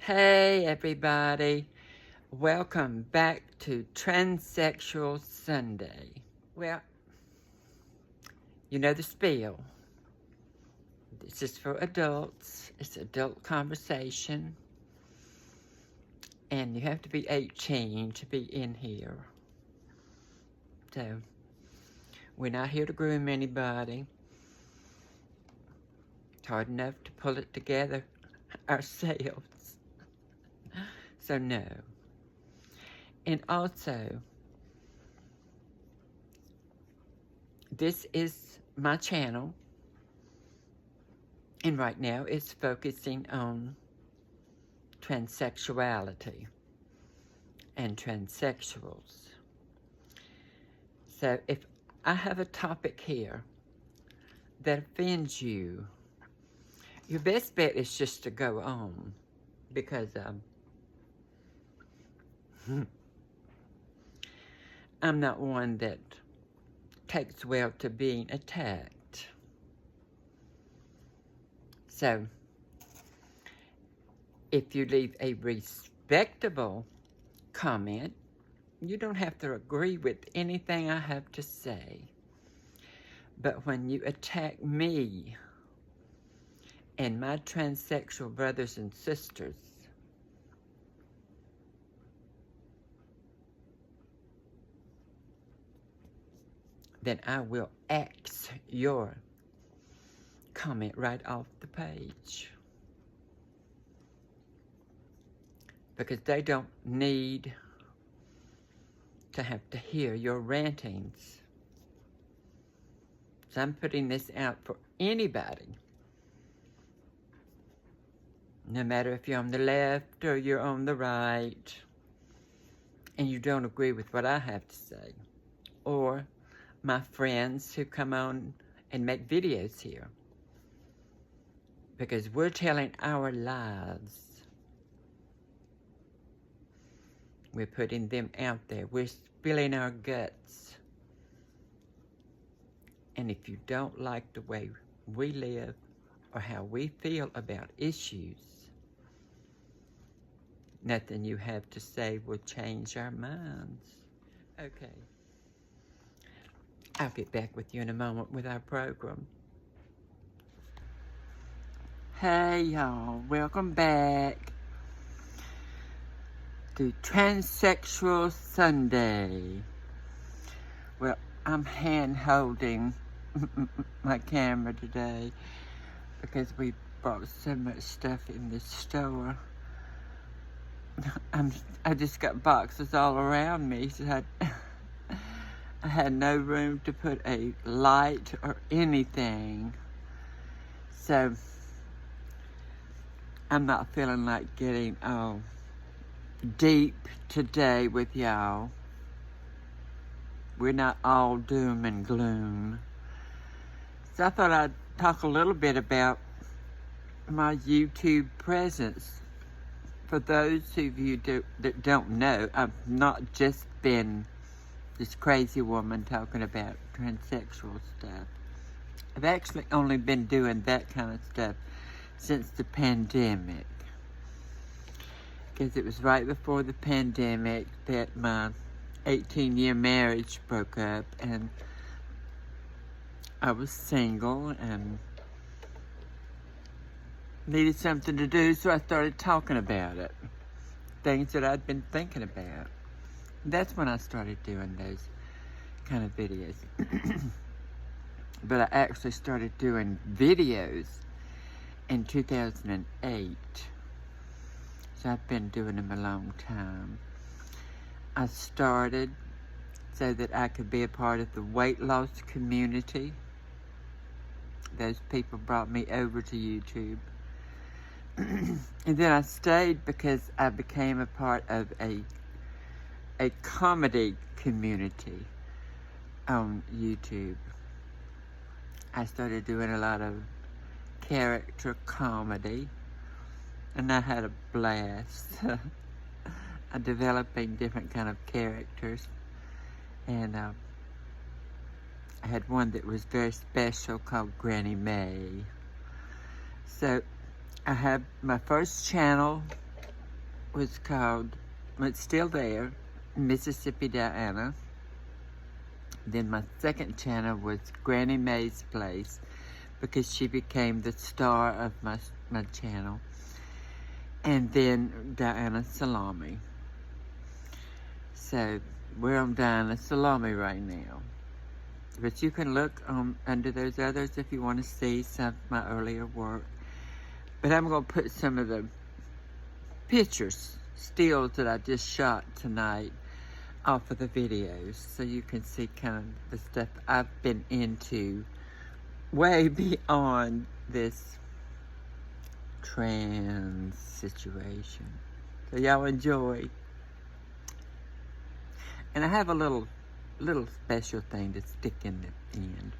Hey everybody, welcome back to Transsexual Sunday. Well, you know the spiel. This is for adults, it's adult conversation, and you have to be 18 to be in here. So, we're not here to groom anybody. It's hard enough to pull it together ourselves. So no. And also, this is my channel, and right now it's focusing on transsexuality and transsexuals. So if I have a topic here that offends you, your best bet is just to go on, because I'm not one that takes well to being attacked. So if you leave a respectable comment, you don't have to agree with anything I have to say. But when you attack me and my transsexual brothers and sisters, then I will X your comment right off the page. Because they don't need to have to hear your rantings. So I'm putting this out for anybody. No matter if you're on the left or you're on the right, and you don't agree with what I have to say. Or my friends who come on and make videos here. Because we're telling our lives. We're putting them out there. We're spilling our guts. And if you don't like the way we live or how we feel about issues, nothing you have to say will change our minds. Okay. I'll get back with you in a moment with our program. Hey y'all, welcome back to Transsexual Sunday. Well, I'm hand-holding my camera today because we bought so much stuff in this store. I just got boxes all around me, so I had no room to put a light or anything. So I'm not feeling like getting deep today with y'all. We're not all doom and gloom. So I thought I'd talk a little bit about my YouTube presence. For those of you that don't know, I've not just been this crazy woman talking about transsexual stuff. I've actually only been doing that kind of stuff since the pandemic. Because it was right before the pandemic that my 18-year marriage broke up, and I was single and needed something to do, so I started talking about it. Things that I'd been thinking about. That's when I started doing those kind of videos. But I actually started doing videos in 2008. So I've been doing them a long time. I started so that I could be a part of the weight loss community. Those people brought me over to YouTube. And then I stayed because I became a part of a comedy community on YouTube. I started doing a lot of character comedy, and I had a blast. Developing different kind of characters, and I had one that was very special called Granny May. So I have my first channel was called, it's still there, Mississippi Diana. Then my second channel was Granny Mae's Place, because she became the star of my channel. And then Diana Salameh. So we're on Diana Salameh right now. But you can look under those others if you want to see some of my earlier work. But I'm going to put some of the pictures, stills that I just shot tonight off of the videos, so you can see kind of the stuff I've been into way beyond this trans situation. So y'all enjoy. And I have a little special thing to stick in the end.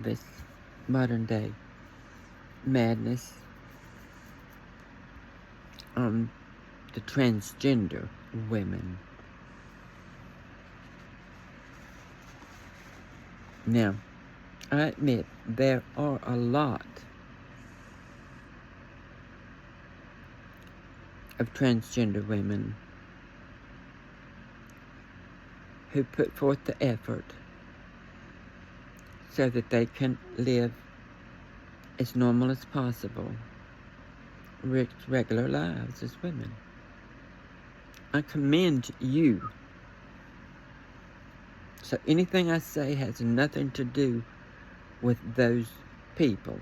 this modern day madness on the transgender women. Now, I admit there are a lot of transgender women who put forth the effort so that they can live as normal as possible, regular lives as women. I commend you. So anything I say has nothing to do with those people.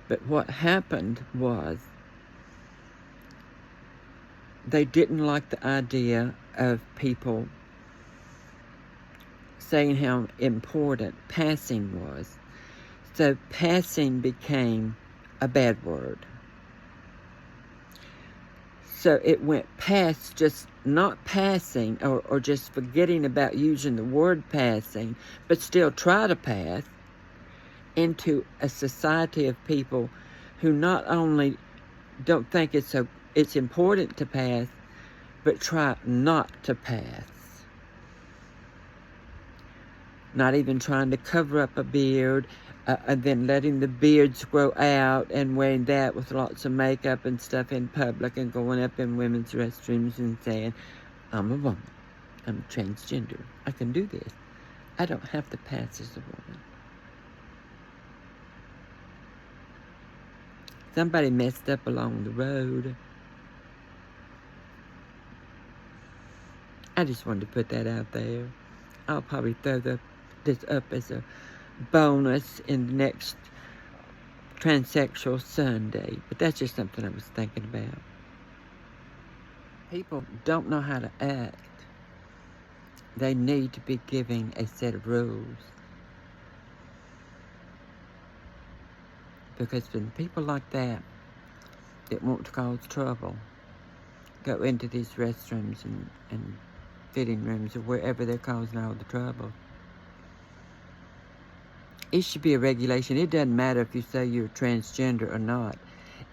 But what happened was they didn't like the idea of people saying how important passing was. So passing became a bad word. So it went past just not passing or just forgetting about using the word passing, but still try to pass, into a society of people who not only don't think it's important to pass, but try not to pass. Not even trying to cover up a beard, and then letting the beards grow out and wearing that with lots of makeup and stuff in public and going up in women's restrooms and saying, I'm a woman, I'm transgender, I can do this. I don't have to pass as a woman. Somebody messed up along the road. I just wanted to put that out there. I'll probably throw this up as a bonus in the next Transsexual Sunday, but that's just something I was thinking about. People don't know how to act. They need to be given a set of rules. Because when people like that want to cause trouble go into these restrooms and fitting rooms or wherever they're causing all the trouble, it should be a regulation. It doesn't matter if you say you're transgender or not.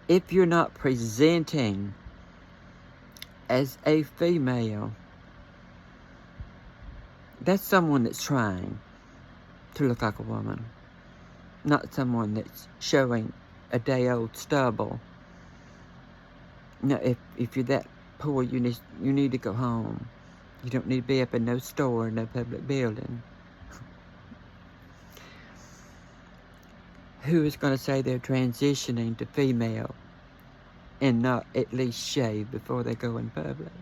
If you're not presenting as a female, that's someone that's trying to look like a woman, not someone that's showing a day-old stubble. Now, if you're that poor, you need to go home. You don't need to be up in no store, no public building. Who is going to say they're transitioning to female and not at least shave before they go in public?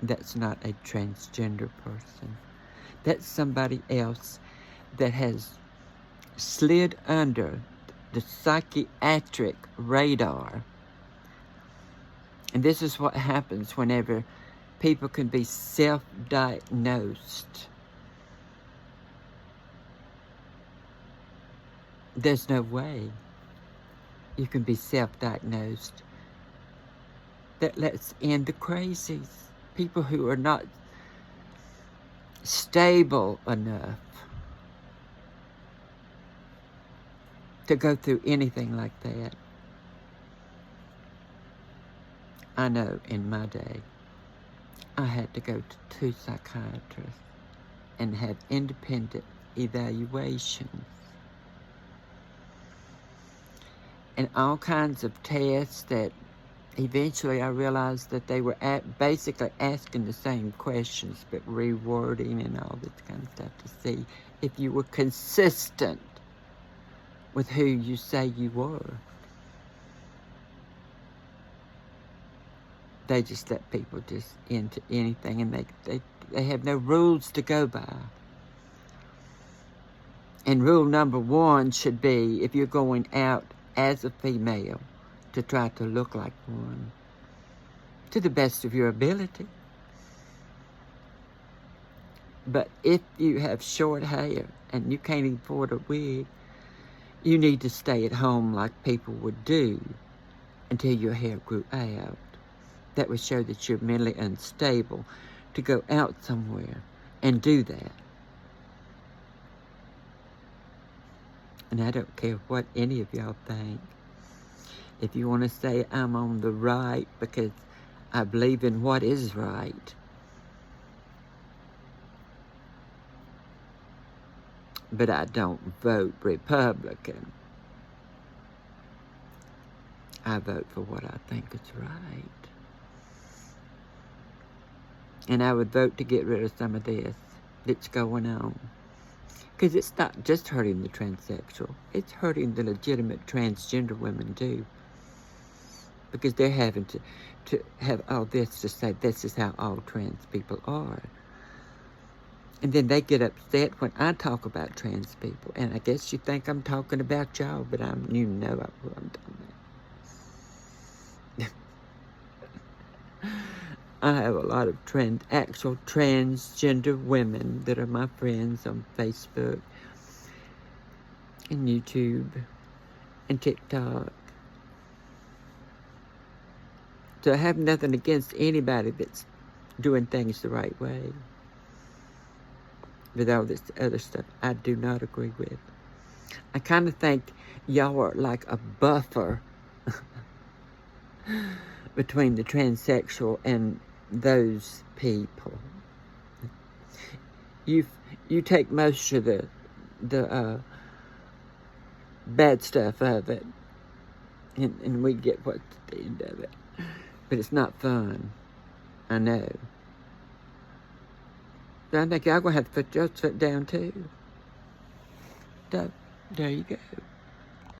That's not a transgender person. That's somebody else that has slid under the psychiatric radar. And this is what happens whenever people can be self-diagnosed. There's no way you can be self-diagnosed. That lets in the crazies. People who are not stable enough to go through anything like that. I know in my day, I had to go to 2 psychiatrists and have independent evaluations and all kinds of tests that eventually I realized that they were basically asking the same questions but rewording and all this kind of stuff to see if you were consistent with who you say you were. They just let people just into anything, and they have no rules to go by. And rule number 1 should be, if you're going out as a female, to try to look like one to the best of your ability. But if you have short hair and you can't afford a wig, you need to stay at home like people would do until your hair grew out. That would show that you're mentally unstable to go out somewhere and do that. And I don't care what any of y'all think. If you want to say I'm on the right because I believe in what is right, but I don't vote Republican. I vote for what I think is right. And I would vote to get rid of some of this that's going on. Because it's not just hurting the transsexual. It's hurting the legitimate transgender women too. Because they're having to have all this to say this is how all trans people are. And then they get upset when I talk about trans people. And I guess you think I'm talking about y'all, but you know who I'm talking about. I have a lot of actual transgender women that are my friends on Facebook and YouTube and TikTok. So I have nothing against anybody that's doing things the right way. With all this other stuff, I do not agree with. I kind of think y'all are like a buffer between the transsexual and those people. You take most of the bad stuff of it, and we get what's the end of it. But it's not fun. I know. So I think y'all gonna have to put your foot down too. So, there you go.